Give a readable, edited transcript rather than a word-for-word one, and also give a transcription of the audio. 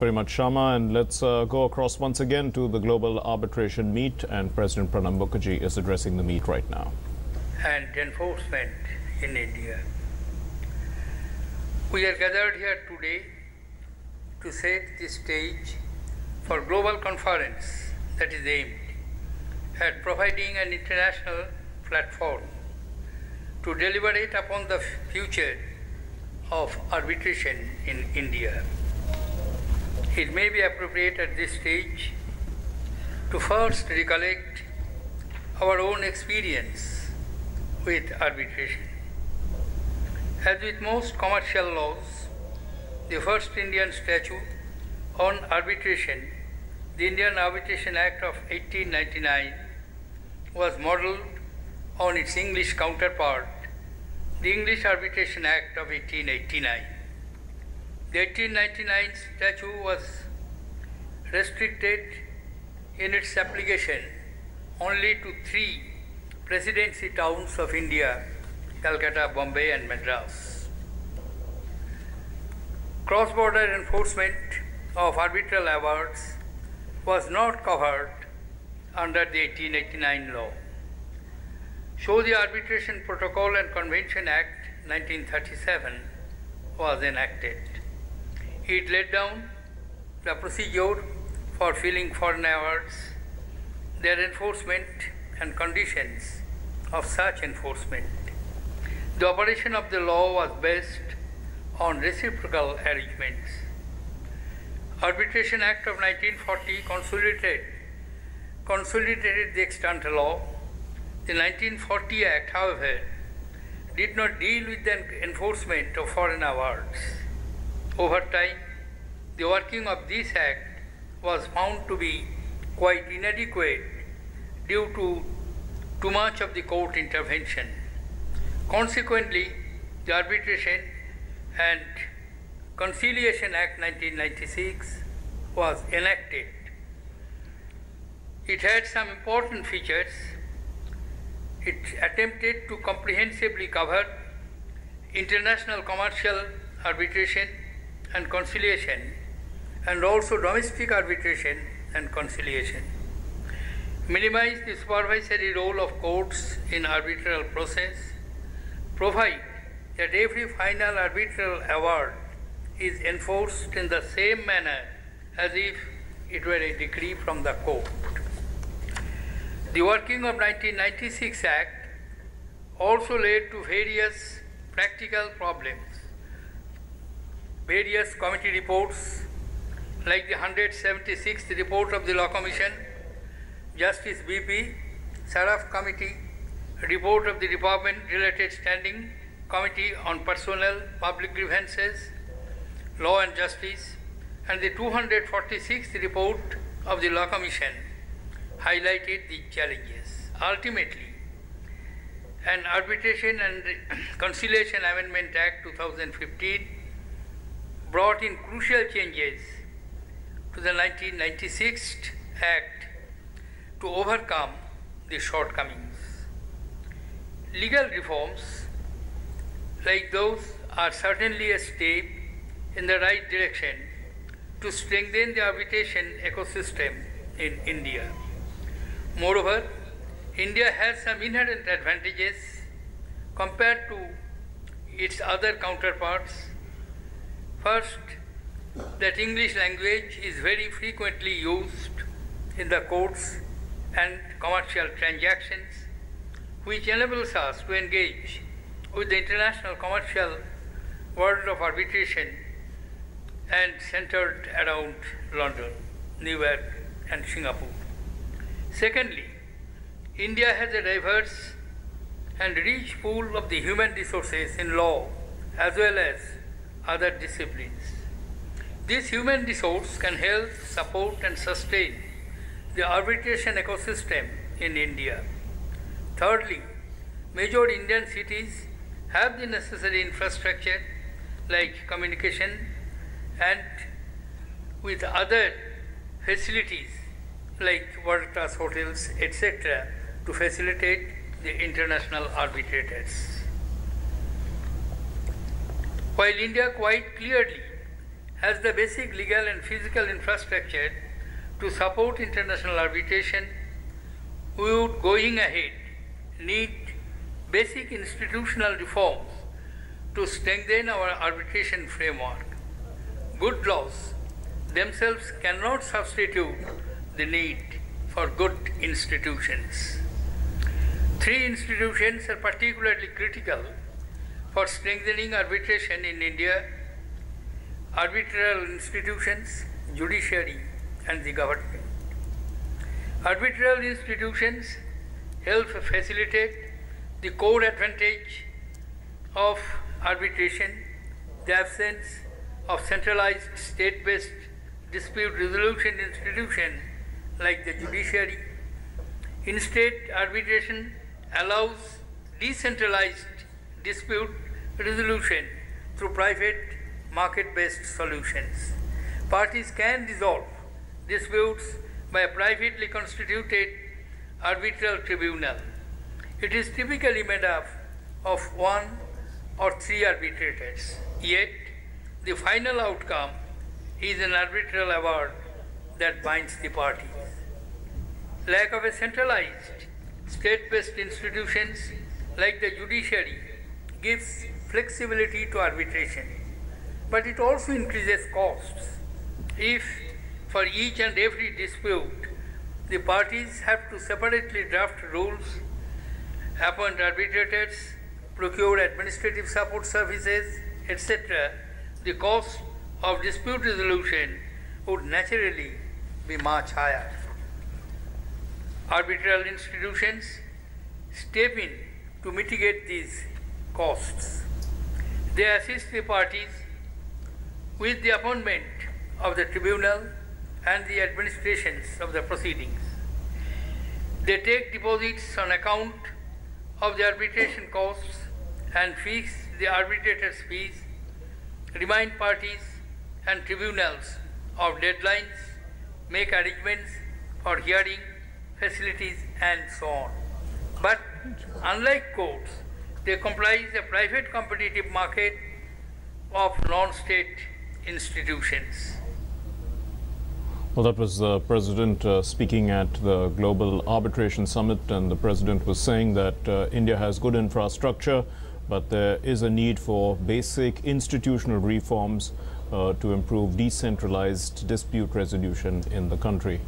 Very much, Shama, and let's go across once again to the Global Arbitration Meet, and President Pranab Mukherjee is addressing the meet right now. And enforcement in India. We are gathered here today to set the stage for global conference that is aimed at providing an international platform to deliberate upon the future of arbitration in India. It may be appropriate at this stage to first recollect our own experience with arbitration. As with most commercial laws, the first Indian statute on arbitration, the Indian Arbitration Act of 1899, was modelled on its English counterpart, the English Arbitration Act of 1889. The 1899 statute was restricted in its application only to 3 presidency towns of India: Calcutta, Bombay and Madras. Cross-border enforcement of arbitral awards was not covered under the 1889 law. So the Arbitration Protocol and Convention Act 1937 was enacted. It laid down the procedure for filing foreign awards, their enforcement and conditions of such enforcement. The operation of the law was based on reciprocal arrangements. Arbitration Act of 1940 consolidated the extant law. The 1940 Act, however, did not deal with the enforcement of foreign awards. Over time, the working of this Act was found to be quite inadequate due to too much of the court intervention. Consequently, the Arbitration and Conciliation Act 1996 was enacted. It had some important features. It attempted to comprehensively cover international commercial arbitration and conciliation, and also domestic arbitration and conciliation, minimize the supervisory role of courts in arbitral process, provide that every final arbitral award is enforced in the same manner as if it were a decree from the court. The working of 1996 Act also led to various practical problems. Various committee reports, like the 176th report of the Law Commission, Justice BP, Saraf Committee, report of the Department-related Standing Committee on Personnel, Public Grievances, Law and Justice, and the 246th report of the Law Commission highlighted the challenges. Ultimately, an Arbitration and Conciliation Amendment Act 2015 brought in crucial changes to the 1996 Act to overcome the shortcomings. Legal reforms like those are certainly a step in the right direction to strengthen the arbitration ecosystem in India. Moreover, India has some inherent advantages compared to its other counterparts. First, that English language is very frequently used in the courts and commercial transactions, which enables us to engage with the international commercial world of arbitration and centered around London, New York and Singapore. Secondly, India has a diverse and rich pool of the human resources in law as well as other disciplines. This human resource can help support and sustain the arbitration ecosystem in India. Thirdly, major Indian cities have the necessary infrastructure like communication and with other facilities like world-class hotels, etc., to facilitate the international arbitrators. While India quite clearly has the basic legal and physical infrastructure to support international arbitration, we would, going ahead, need basic institutional reforms to strengthen our arbitration framework. Good laws themselves cannot substitute the need for good institutions. Three institutions are particularly critical for strengthening arbitration in India: arbitral institutions, judiciary, and the government. Arbitral institutions help facilitate the core advantage of arbitration, the absence of centralized state-based dispute resolution institution like the judiciary. Instead, arbitration allows decentralized dispute resolution through private market-based solutions. Parties can resolve disputes by a privately constituted arbitral tribunal. It is typically made up of 1 or 3 arbitrators, yet the final outcome is an arbitral award that binds the parties. Lack of a centralized state-based institutions like the judiciary gives flexibility to arbitration, but it also increases costs. If for each and every dispute the parties have to separately draft rules, appoint arbitrators, procure administrative support services, etc., the cost of dispute resolution would naturally be much higher. Arbitral institutions step in to mitigate these costs. They assist the parties with the appointment of the tribunal and the administrations of the proceedings. They take deposits on account of the arbitration costs and fix the arbitrator's fees, remind parties and tribunals of deadlines, make arrangements for hearing, facilities, and so on. But unlike courts, they comprise a private competitive market of non-state institutions. Well, that was the President speaking at the Global Arbitration Summit, and the President was saying that India has good infrastructure, but there is a need for basic institutional reforms to improve decentralized dispute resolution in the country.